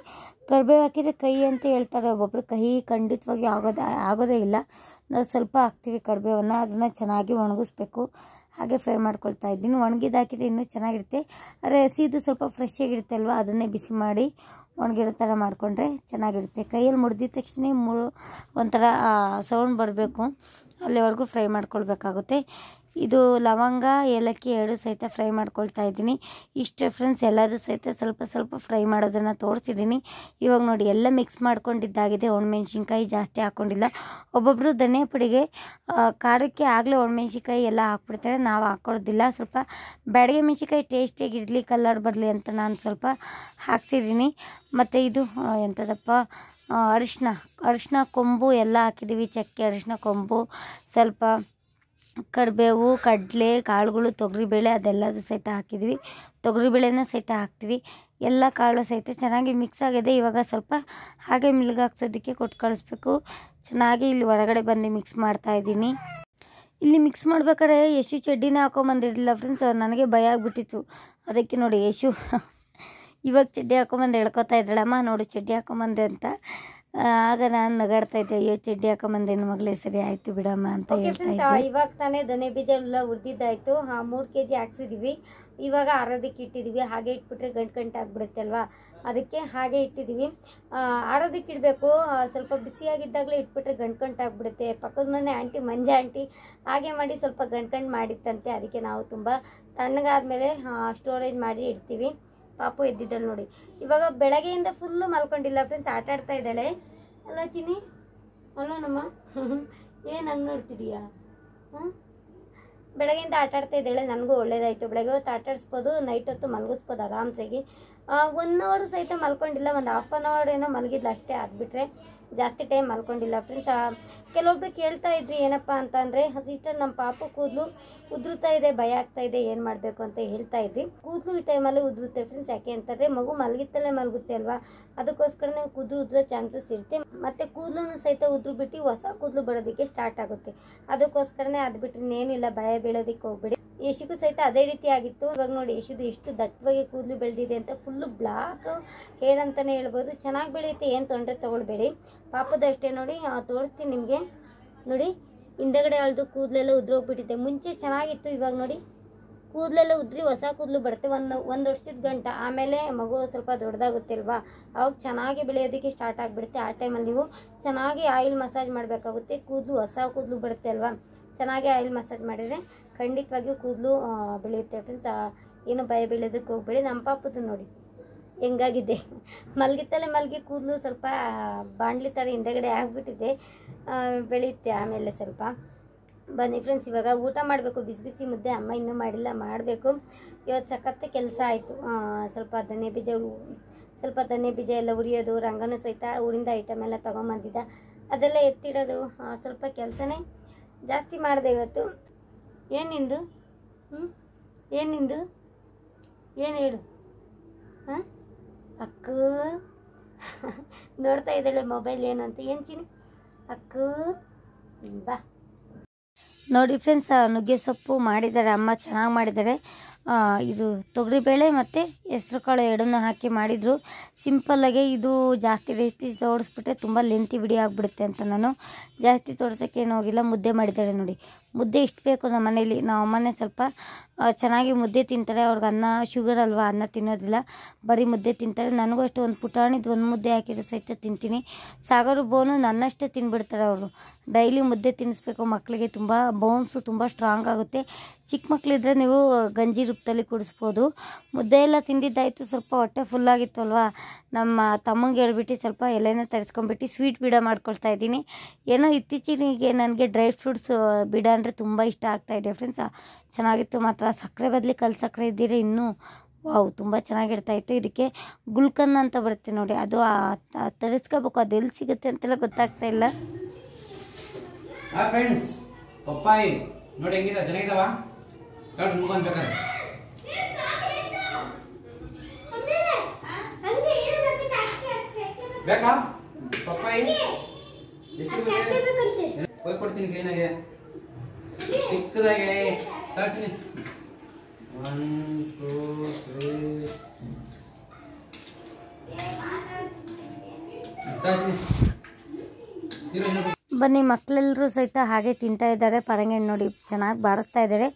ಕರಿಬೇವು ಹಾಕಿದರೆ ಕಹಿ ಅಂತ ಹೇಳ್ತಾರೆ, ಒಬ್ಬೊಬ್ಬರು ಕಹಿ ಖಂಡಿತವಾಗಿ ಆಗೋದೇ ಇಲ್ಲ. ನಾವು ಸ್ವಲ್ಪ ಹಾಕ್ತೀವಿ ಕರಿಬೇವನ್ನು. ಅದನ್ನು ಚೆನ್ನಾಗಿ ಒಣಗಿಸ್ಬೇಕು. ಹಾಗೆ ಫ್ರೈ ಮಾಡ್ಕೊಳ್ತಾ ಇದ್ದೀನಿ. ಒಣಗಿದ್ದು ಹಾಕಿದರೆ ಇನ್ನೂ ಚೆನ್ನಾಗಿರುತ್ತೆ. ಆದರೆ ಹಸಿದು ಸ್ವಲ್ಪ ಫ್ರೆಶ್ ಆಗಿರುತ್ತೆ ಅಲ್ವ, ಅದನ್ನೇ ಬಿಸಿ ಮಾಡಿ ಒಣಗಿರೋ ಥರ ಮಾಡಿಕೊಂಡ್ರೆ ಚೆನ್ನಾಗಿರುತ್ತೆ. ಕೈಯಲ್ಲಿ ಮುರಿದಿದ ತಕ್ಷಣ ಒಂಥರ ಸೌಂಡ್ ಬರಬೇಕು, ಅಲ್ಲಿವರೆಗೂ ಫ್ರೈ ಮಾಡ್ಕೊಳ್ಬೇಕಾಗುತ್ತೆ. ಇದು ಲವಂಗ, ಏಲಕ್ಕಿ 2 ಸಹಿತ ಫ್ರೈ ಮಾಡ್ಕೊಳ್ತಾ ಇದ್ದೀನಿ. ಇಷ್ಟು ಫ್ರೆಂಡ್ಸ್, ಎಲ್ಲದೂ ಸಹಿತ ಸ್ವಲ್ಪ ಫ್ರೈ ಮಾಡೋದನ್ನು ತೋರಿಸಿದ್ದೀನಿ. ಇವಾಗ ನೋಡಿ ಎಲ್ಲ ಮಿಕ್ಸ್ ಮಾಡ್ಕೊಂಡಿದ್ದಾಗಿದೆ. ಒಣಮೆಣ್ಸಿನ್ಕಾಯಿ ಜಾಸ್ತಿ ಹಾಕ್ಕೊಂಡಿಲ್ಲ. ಒಬ್ಬೊಬ್ಬರು ಧನಿಯಾ ಪುಡಿಗೆ ಖಾರಕ್ಕೆ ಆಗಲೇ ಒಣಮೆಣ್ಸಿನ್ಕಾಯಿ ಎಲ್ಲ ಹಾಕ್ಬಿಡ್ತಾರೆ, ನಾವು ಹಾಕ್ಕೊಳ್ಳೋದಿಲ್ಲ. ಸ್ವಲ್ಪ ಬ್ಯಾಡಗೆ ಮೆಣ್ಸಿನ್ಕಾಯಿ ಟೇಸ್ಟಿಯಾಗಿರಲಿ, ಕಲರ್ ಬರಲಿ ಅಂತ ನಾನು ಸ್ವಲ್ಪ ಹಾಕ್ಸಿದ್ದೀನಿ. ಮತ್ತು ಇದು ಎಂಥದಪ್ಪ, ಅರಿಶಿನ ಕೊಂಬು ಎಲ್ಲ ಹಾಕಿದ್ದೀವಿ. ಚಕ್ಕೆ, ಅರಿಶಿನ ಕೊಂಬು, ಸ್ವಲ್ಪ ಕರಿಬೇವು, ಕಡಲೆ ಕಾಳುಗಳು, ತೊಗರಿಬೇಳೆ ಅದೆಲ್ಲದೂ ಸಹಿತ ಹಾಕಿದ್ವಿ. ತೊಗರಿಬೇಳೆನ ಸಹಿತ ಹಾಕ್ತೀವಿ. ಎಲ್ಲ ಕಾಳು ಸಹಿತ ಚೆನ್ನಾಗಿ ಮಿಕ್ಸ್ ಆಗಿದೆ. ಇವಾಗ ಸ್ವಲ್ಪ ಹಾಗೆ ಮಿಲ್ಗೆ ಹಾಕ್ಸೋದಕ್ಕೆ ಕೊಟ್ಟು ಕಳಿಸ್ಬೇಕು. ಚೆನ್ನಾಗಿ ಇಲ್ಲಿ ಹೊರಗಡೆ ಬಂದು ಮಿಕ್ಸ್ ಮಾಡ್ತಾಯಿದ್ದೀನಿ. ಇಲ್ಲಿ ಮಿಕ್ಸ್ ಮಾಡ್ಬೇಕಾದ್ರೆ ಯಶು ಚಡ್ಡಿನ ಹಾಕೊಂಬಂದಿರಲಿಲ್ಲ ಫ್ರೆಂಡ್ಸ್. ನನಗೆ ಭಯ ಆಗಿಬಿಟ್ಟಿತ್ತು. ಅದಕ್ಕೆ ನೋಡಿ ಯಶು ಇವಾಗ ಚಡ್ಡಿ ಹಾಕೊಂಬಂದು ಹೇಳ್ಕೊತಾ ಇದ್ದಾಳಮ್ಮ, ನೋಡಿ ಚಡ್ಡಿ ಹಾಕೊಂಬಂದೆ ಅಂತ. ಆಗ ನಾನು ನಗಾಡ್ತಾ ಇದ್ದೆ, ಅಯ್ಯೋ ಚಡ್ಡಿ ಹಾಕೊಂಬಂದೆ ಮಗಳೇ, ಸರಿ ಆಯಿತು ಬಿಡಮ್ಮ ಅಂತ ಹೇಳ್ತಾ ಇದ್ದೆ. ಇವಾಗ ತಾನೇ ದನೆ ಬೀಜ ಎಲ್ಲ ಹುರಿದಿದ್ದಾಯಿತು. 3 kg ಹಾಕ್ಸಿದ್ದೀವಿ. ಇವಾಗ ಆರೋದಕ್ಕೆ ಇಟ್ಟಿದ್ದೀವಿ. ಹಾಗೆ ಇಟ್ಬಿಟ್ರೆ ಗಂಟು ಆಗಿಬಿಡುತ್ತೆ ಅಲ್ವಾ, ಅದಕ್ಕೆ ಹಾಗೆ ಇಟ್ಟಿದ್ದೀವಿ. ಆರೋದಕ್ಕೆ ಇಡಬೇಕು. ಸ್ವಲ್ಪ ಬಿಸಿಯಾಗಿದ್ದಾಗಲೇ ಇಟ್ಬಿಟ್ರೆ ಗಂಟು ಆಗಿಬಿಡುತ್ತೆ. ಪಕ್ಕದ ಮನೆ ಆಂಟಿ, ಮಂಜ ಆಂಟಿ ಹಾಗೆ ಮಾಡಿ ಸ್ವಲ್ಪ ಗಂಟು ಮಾಡಿತ್ತಂತೆ. ಅದಕ್ಕೆ ನಾವು ತುಂಬ ತಣ್ಣಗಾದ್ಮೇಲೆ ಸ್ಟೋರೇಜ್ ಮಾಡಿ ಇಡ್ತೀವಿ. ಪಾಪು ಎದ್ದಿದ್ದಾಳೆ ನೋಡಿ. ಇವಾಗ ಬೆಳಗ್ಗೆಯಿಂದ ಫುಲ್ಲು ಮಲ್ಕೊಂಡಿಲ್ಲ ಫ್ರೆಂಡ್ಸ್, ಆಟ ಆಡ್ತಾ ಇದ್ದಾಳೆ ಅಲ್ಲ ಚಿನ್ನಿ? ಅಲ್ಲ ನಮ್ಮ ಏನು ಹಂಗೆ ನೋಡ್ತಿದೀಯಾ? ಬೆಳಗ್ಗೆಯಿಂದ ಆಟ ಆಡ್ತಾ ಇದ್ದಾಳೆ. ನನಗೂ ಒಳ್ಳೇದಾಯಿತು. ಬೆಳಗ್ಗೆ ಹೊತ್ತು ಆಟ ಆಡಿಸ್ಬೋದು, ನೈಟ್ ಹೊತ್ತು ಮಲಗಿಸ್ಬೋದು ಆರಾಮ್ಸಾಗಿ. 1 ಅವರ್ ಸಹಿತ ಮಲ್ಕೊಂಡಿಲ್ಲ, ಒಂದು ಹಾಫ್ ಆನ್ ಅವರ್ ಏನೋ ಮಲಗಿದ್ಲು ಅಷ್ಟೇ. ಆಗಿಬಿಟ್ರೆ ಜಾಸ್ತಿ ಟೈಮ್ ಮಲ್ಕೊಂಡಿಲ್ಲ ಫ್ರೆಂಡ್ಸ್. ಕೆಲವೊಬ್ರು ಕೇಳ್ತಾ ಇದ್ರಿ ಏನಪ್ಪ ಅಂತಂದರೆ, ಸಿಸ್ಟರ್ ನಮ್ಮ ಪಾಪು ಕೂದಲು ಉದುರುತ್ತಾ ಇದೆ, ಭಯ ಆಗ್ತಾ ಇದೆ, ಏನು ಮಾಡಬೇಕು ಅಂತ ಹೇಳ್ತಾ ಇದ್ರಿ. ಕೂದಲು ಈ ಟೈಮಲ್ಲಿ ಉದುರುತ್ತೆ ಫ್ರೆಂಡ್ಸ್. ಯಾಕೆ ಅಂತಂದರೆ ಮಗು ಮಲಗಿತ್ತಲ್ಲೇ ಮಲಗುತ್ತೆ ಅಲ್ವಾ, ಅದಕ್ಕೋಸ್ಕರನೇ ಕೂದಲು ಉದುರೋ ಚಾನ್ಸಸ್ ಇರುತ್ತೆ. ಮತ್ತು ಕೂದಲು ಸಹಿತ ಉದುರು ಬಿಟ್ಟು ಹೊಸ ಕೂದಲು ಬರೋದಕ್ಕೆ ಸ್ಟಾರ್ಟ್ ಆಗುತ್ತೆ. ಅದಕ್ಕೋಸ್ಕರನೇ ಅದು ಬಿಟ್ಟರೆ ಇನ್ನೇನಿಲ್ಲ, ಭಯ ಬೀಳೋದಕ್ಕೆ ಹೋಗ್ಬೇಡಿ. ಯಶಿಗೂ ಸಹಿತ ಅದೇ ರೀತಿ ಆಗಿತ್ತು. ಇವಾಗ ನೋಡಿ ಯಶಿದು ಎಷ್ಟು ದಟ್ಟವಾಗಿ ಕೂದಲು ಬೆಳೆದಿದೆ ಅಂತ, ಫುಲ್ಲು ಬ್ಲಾಕ್ ಹೇರ್ ಅಂತಲೇ ಹೇಳ್ಬೋದು. ಚೆನ್ನಾಗಿ ಬೆಳೆಯುತ್ತೆ, ಏನು ತೊಂದರೆ ತೊಗೊಳ್ಬೇಡಿ. ಪಾಪದ ಅಷ್ಟೇ ನೋಡಿ, ತೋರಿಸ್ತೀನಿ ನಿಮಗೆ. ನೋಡಿ ಹಿಂದಗಡೆ ಅವಳದು ಕೂದಲೆಲ್ಲ ಉದ್ರೋಗ್ಬಿಟ್ಟಿದೆ. ಮುಂಚೆ ಚೆನ್ನಾಗಿತ್ತು, ಇವಾಗ ನೋಡಿ ಕೂದಲೆಲ್ಲ ಉದ್ರಿ ಹೊಸ ಕೂದಲು ಬರುತ್ತೆ ಒಂದು ವರ್ಷದ ಗಂಟ. ಆಮೇಲೆ ಮಗು ಸ್ವಲ್ಪ ದೊಡ್ಡದಾಗುತ್ತೆ ಅಲ್ವಾ, ಅವಾಗ ಚೆನ್ನಾಗಿ ಬೆಳೆಯೋದಕ್ಕೆ ಸ್ಟಾರ್ಟ್ ಆಗಿಬಿಡುತ್ತೆ. ಆ ಟೈಮಲ್ಲಿ ನೀವು ಚೆನ್ನಾಗಿ ಆಯಿಲ್ ಮಸಾಜ್ ಮಾಡಬೇಕಾಗುತ್ತೆ. ಕೂದಲು ಹೊಸ ಕೂದಲು ಬರುತ್ತೆ ಅಲ್ವಾ, ಚೆನ್ನಾಗಿ ಆಯಿಲ್ ಮಸಾಜ್ ಮಾಡಿದರೆ ಖಂಡಿತವಾಗಿಯೂ ಕೂದಲು ಬೆಳೆಯುತ್ತೆ ಫ್ರೆಂಡ್ಸ್. ಏನು ಭಯ ಬೀಳೋದಕ್ಕೆ ಹೋಗ್ಬೇಡಿ. ನಮ್ಮ ಪಾಪದ್ದು ನೋಡಿ ಹೆಂಗಾಗಿದೆ, ಮಲಗಿತ್ತಲ್ಲೇ ಮಲಗಿ ಕೂದಲು ಸ್ವಲ್ಪ ಬಾಂಡ್ಲಿ ಥರ ಹಿಂದೆಗಡೆ ಆಗಿಬಿಟ್ಟಿದೆ. ಬೆಳೆಯುತ್ತೆ ಆಮೇಲೆ ಸ್ವಲ್ಪ. ಬನ್ನಿ ಫ್ರೆಂಡ್ಸ್, ಇವಾಗ ಊಟ ಮಾಡಬೇಕು. ಬಿಸಿ ಬಿಸಿ ಮುದ್ದೆ, ಅಮ್ಮ ಇನ್ನೂ ಮಾಡಿಲ್ಲ, ಮಾಡಬೇಕು. ಇವತ್ತು ಸಖತ್ತು ಕೆಲಸ ಆಯಿತು. ಸ್ವಲ್ಪ ಧನ್ಯ ಬೀಜ ಎಲ್ಲ ಉರಿಯೋದು, ರಂಗನೂ ಸಹಿತ ಊರಿಂದ ಐಟಮ್ ಎಲ್ಲ ತೊಗೊಂಬಂದಿದ್ದ, ಅದೆಲ್ಲ ಎತ್ತಿಡೋದು, ಸ್ವಲ್ಪ ಕೆಲಸನೇ ಜಾಸ್ತಿ ಮಾಡಿದೆ ಇವತ್ತು. ಏನಿಂದು ಏನಿಂದು ಏನು ಹೇಳು? ಹಾಂ ಅಕ್ಕ ನೋಡ್ತಾ ಇದ್ದಾಳೆ ಮೊಬೈಲ್ ಏನು ಅಂತ. ಏನು ಚಿನಿ ಅಕ್ಕ ಬಾ. ನೋಡಿ ಫ್ರೆಂಡ್ಸ್, ನುಗ್ಗೆ ಸೊಪ್ಪು ಮಾಡಿದ್ದಾರೆ ಅಮ್ಮ, ಚೆನ್ನಾಗಿ ಮಾಡಿದ್ದಾರೆ. ಇದು ತೊಗರಿಬೇಳೆ ಮತ್ತು ಹೆಸ್ರು ಕಾಳು ಎರಡನ್ನೂ ಹಾಕಿ ಮಾಡಿದರು. ಸಿಂಪಲ್ಲಾಗೆ. ಇದು ಜಾಸ್ತಿ ರೆಸಿಪೀಸ್ ತೋರಿಸ್ಬಿಟ್ರೆ ತುಂಬ ಲೆಂತಿ ವಿಡಿಯೋ ಆಗಿಬಿಡುತ್ತೆ ಅಂತ ನಾನು ಜಾಸ್ತಿ ತೋರ್ಸೋಕ್ಕೇನು ಹೋಗಿಲ್ಲ. ಮುದ್ದೆ ಮಾಡಿದ್ದಾರೆ ನೋಡಿ. ಮುದ್ದೆ ಇಷ್ಟು ಬೇಕು ನಮ್ಮ ಮನೇಲಿ. ನಾವು ಅಮ್ಮನೇ ಸ್ವಲ್ಪ ಚೆನ್ನಾಗಿ ಮುದ್ದೆ ತಿಂತಾರೆ. ಅವ್ರಿಗೆ ಅನ್ನ ಶುಗರ್ ಅಲ್ವಾ, ಅನ್ನ ತಿನ್ನೋದಿಲ್ಲ, ಬರೀ ಮುದ್ದೆ ತಿಂತಾರೆ. ನನಗೂ ಅಷ್ಟು ಒಂದು ಪುಟಾಣಿದು ಒಂದು ಮುದ್ದೆ ಹಾಕಿದ್ರೆ ಸಹಿತ ತಿಂತೀನಿ. ಸಾಗರು ಬೋನು ನನ್ನಷ್ಟೇ ತಿಂದ್ಬಿಡ್ತಾರೆ ಅವರು. ಡೈಲಿ ಮುದ್ದೆ ತಿನ್ನಿಸ್ಬೇಕು ಮಕ್ಕಳಿಗೆ. ತುಂಬ ಬೋನ್ಸು ತುಂಬ ಸ್ಟ್ರಾಂಗ್ ಆಗುತ್ತೆ. ಚಿಕ್ಕ ಮಕ್ಕಳಿದ್ರೆ ನೀವು ಗಂಜಿ ರೂಪದಲ್ಲಿ ಕುಡಿಸ್ಬೋದು. ಮುದ್ದೆ ಎಲ್ಲ ತಿಂದಿದ್ದಾಯಿತು, ಸ್ವಲ್ಪ ಹೊಟ್ಟೆ ಫುಲ್ಲಾಗಿತ್ತು ಅಲ್ವಾ. ನಮ್ಮ ತಮ್ಮಂಗೆ ಹೇಳ್ಬಿಟ್ಟು ಸ್ವಲ್ಪ ಎಲೆನ ತರಿಸ್ಕೊಂಡ್ಬಿಟ್ಟು ಸ್ವೀಟ್ ಬೀಡ ಮಾಡ್ಕೊಳ್ತಾ ಇದ್ದೀನಿ. ಏನೋ ಇತ್ತೀಚೆಗೆ ನನಗೆ ಡ್ರೈ ಫ್ರೂಟ್ಸ್ ಬೀಡ ಅಂದರೆ ತುಂಬ ಇಷ್ಟ ಆಗ್ತಾಯಿದೆ ಫ್ರೆಂಡ್ಸ್. ಚೆನ್ನಾಗಿತ್ತು ಮಾತ್ರ. ಸಕ್ಕರೆ ಬದಲಿ ಕಲ್ಲು ಸಕ್ಕರೆ ಇದ್ದಿದ್ರೆ ಇನ್ನೂ ವಾವ್ ತುಂಬ ಚೆನ್ನಾಗಿರ್ತಾಯಿತ್ತು. ಇದಕ್ಕೆ ಗುಲ್ಕನ್ ಅಂತ ಬರುತ್ತೆ ನೋಡಿ, ಅದು ತರಿಸ್ಕೋಬೇಕು. ಅದು ಎಲ್ಲಿ ಸಿಗುತ್ತೆ ಅಂತೆಲ್ಲ ಗೊತ್ತಾಗ್ತಾ ಇಲ್ಲ. ಫ್ರೆಂಡ್ಸ್, ಪಪ್ಪಾಯಿ ನೋಡಿ ಹೆಂಗಿದೆ, ಚೆನ್ನಾಗಿದಾವ? ಬೇಕಾದ್ರೆ ಬೇಕಾ ಪಪ್ಪಾಯಿ? ಹೋಗಿ ಕೊಡ್ತೀನಿ ಕ್ಲೀನಾಗೆ, ಚಿಕ್ಕದಾಗೆ. 1 2 3 ಬನ್ನಿ, ಮಕ್ಕಳೆಲ್ಲರೂ ಸಹಿತ ಹಾಗೆ ತಿಂತಾ ಇದ್ದಾರೆ. ಪರಂಗಿಹಣ್ಣು ನೋಡಿ ಚೆನ್ನಾಗಿ ಬಾರಿಸ್ತಾ ಇದ್ದಾರೆ.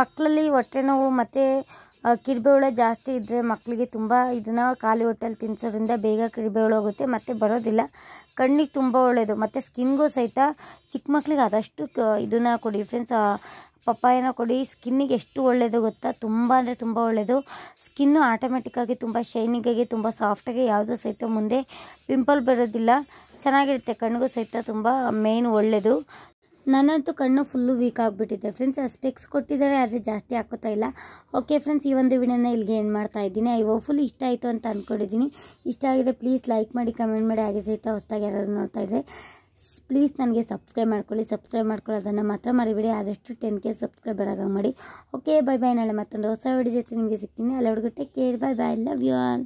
ಮಕ್ಕಳಲ್ಲಿ ಹೊಟ್ಟೆ ನೋವು ಮತ್ತು ಕಿರಿಬೇಳೆ ಜಾಸ್ತಿ ಇದ್ದರೆ ಮಕ್ಕಳಿಗೆ ತುಂಬ ಇದನ್ನು ಖಾಲಿ ಹೊಟ್ಟೆಲಿ ತಿನ್ನಿಸೋದ್ರಿಂದ ಬೇಗ ಕಿರಿಬೇಳೆ ಹೋಗುತ್ತೆ ಮತ್ತು ಬರೋದಿಲ್ಲ. ಕಣ್ಣಿಗೆ ತುಂಬ ಒಳ್ಳೆಯದು ಮತ್ತು ಸ್ಕಿನ್ಗೂ ಸಹಿತ. ಚಿಕ್ಕ ಮಕ್ಕಳಿಗೆ ಆದಷ್ಟು ಇದನ್ನು ಕೊಡಿ ಫ್ರೆಂಡ್ಸ್, ಪಪ್ಪಾಯನ ಕೊಡಿ. ಸ್ಕಿನ್ನಿಗೆ ಎಷ್ಟು ಒಳ್ಳೆಯದು ಗೊತ್ತಾ, ತುಂಬ ಅಂದರೆ ತುಂಬ ಒಳ್ಳೆಯದು. ಸ್ಕಿನ್ನು ಆಟೋಮೆಟಿಕ್ಕಾಗಿ ತುಂಬ ಶೈನಿಗಾಗಿ, ತುಂಬ ಸಾಫ್ಟಾಗಿ, ಯಾವುದೂ ಸಹಿತ ಮುಂದೆ ಪಿಂಪಲ್ ಬರೋದಿಲ್ಲ. ಚೆನ್ನಾಗಿರುತ್ತೆ. ಕಣ್ಣಿಗೂ ಸಹಿತ ತುಂಬ ಮೇನ್ ಒಳ್ಳೆಯದು. ನನ್ನಂತೂ ಕಣ್ಣು ಫುಲ್ಲು ವೀಕ್ ಆಗಿಬಿಟ್ಟಿದೆ ಫ್ರೆಂಡ್ಸ್. ಸ್ಪೆಕ್ಸ್ ಕೊಟ್ಟಿದ್ದಾರೆ, ಆದರೆ ಜಾಸ್ತಿ ಹಾಕೋತಾ ಇಲ್ಲ. ಓಕೆ ಫ್ರೆಂಡ್ಸ್, ಈ ಒಂದು ವಿಡಿಯೋನ ಇಲ್ಲಿಗೆ ಎಂಡ್ ಮಾಡ್ತಾ ಇದ್ದೀನಿ. ಫುಲ್ ಇಷ್ಟ ಆಯಿತು ಅಂತ ಅಂದ್ಕೊಂಡಿದ್ದೀನಿ. ಇಷ್ಟ ಆಗಿದೆ ಪ್ಲೀಸ್ ಲೈಕ್ ಮಾಡಿ, ಕಮೆಂಟ್ ಮಾಡಿ. ಹಾಗೆ ಸಹಿತ ಹೊಸದಾಗಿ ಯಾರಾದ್ರು ನೋಡ್ತಾ ಇದ್ದರೆ ಪ್ಲೀಸ್ ನನಗೆ ಸಬ್ಸ್ಕ್ರೈಬ್ ಮಾಡ್ಕೊಳ್ಳಿ. ಸಬ್ಸ್ಕ್ರೈಬ್ ಮಾಡ್ಕೊಳ್ಳೋದನ್ನು ಮಾತ್ರ ಮರಿಬೇಡಿ. ಆದಷ್ಟು 10K ಸಬ್ಸ್ಕ್ರೈಬರ್ ಆಗಿ ಮಾಡಿ. Okay, bye bye. ನಾಳೆ ಮತ್ತೊಂದು ಹೊಸ ವಿಡಿಯೋ ಜೊತೆ ನಿಮಗೆ ಸಿಗ್ತೀನಿ. ಅಲ್ಲಿವರೆಗೂ take care, bye bye, love you all.